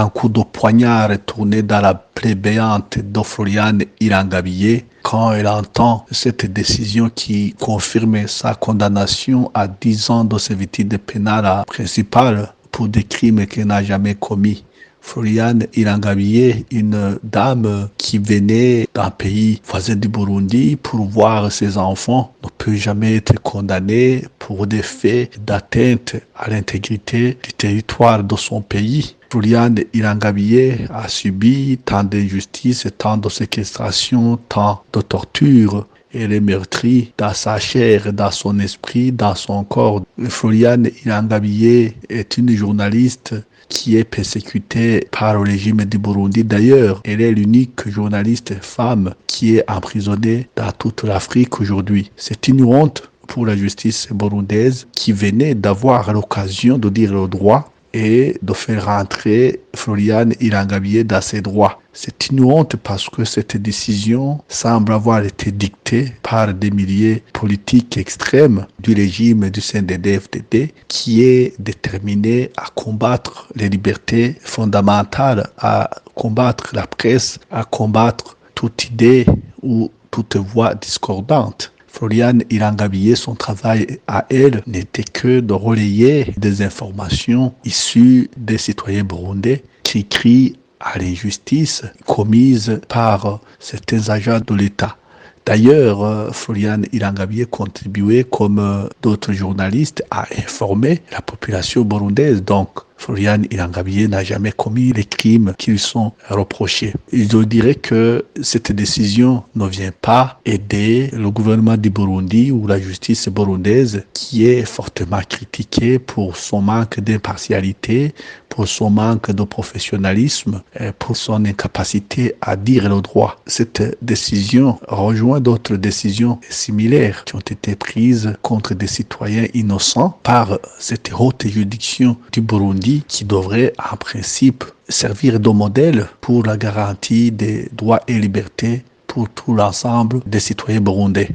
un coup de poignard tourné dans la plaie béante de Floriane Irangabillé quand elle entend cette décision qui confirme sa condamnation à 10 ans de servitude pénale principale pour des crimes qu'elle n'a jamais commis. Floriane Irangabillé, une dame qui venait d'un pays voisin du Burundi pour voir ses enfants, ne peut jamais être condamnée pour des faits d'atteinte à l'intégrité du territoire de son pays. Floriane Irangabillé a subi tant d'injustices, tant de séquestration, tant de tortures. Elle est meurtrie dans sa chair, dans son esprit, dans son corps. Floriane Irangabillé est une journaliste qui est persécutée par le régime du Burundi. D'ailleurs, elle est l'unique journaliste femme qui est emprisonnée dans toute l'Afrique aujourd'hui. C'est une honte pour la justice burundaise qui venait d'avoir l'occasion de dire le droit et de faire rentrer Floriane Irangabillé dans ses droits. C'est une honte parce que cette décision semble avoir été dictée par des milliers politiques extrêmes du régime du CNDD-FDD qui est déterminé à combattre les libertés fondamentales, à combattre la presse, à combattre toute idée ou toute voix discordante. Floriane Irangabillé, son travail à elle n'était que de relayer des informations issues des citoyens burundais qui crient à l'injustice commise par certains agents de l'État. D'ailleurs, Floriane Irangabillé contribuait comme d'autres journalistes à informer la population burundaise. Donc, Floriane Irangabillé n'a jamais commis les crimes qui lui sont reprochés. Je dirais que cette décision ne vient pas aider le gouvernement du Burundi ou la justice burundaise qui est fortement critiquée pour son manque d'impartialité, pour son manque de professionnalisme, et pour son incapacité à dire le droit. Cette décision rejoint d'autres décisions similaires qui ont été prises contre des citoyens innocents par cette haute juridiction du Burundi qui devrait en principe servir de modèle pour la garantie des droits et libertés pour tout l'ensemble des citoyens burundais.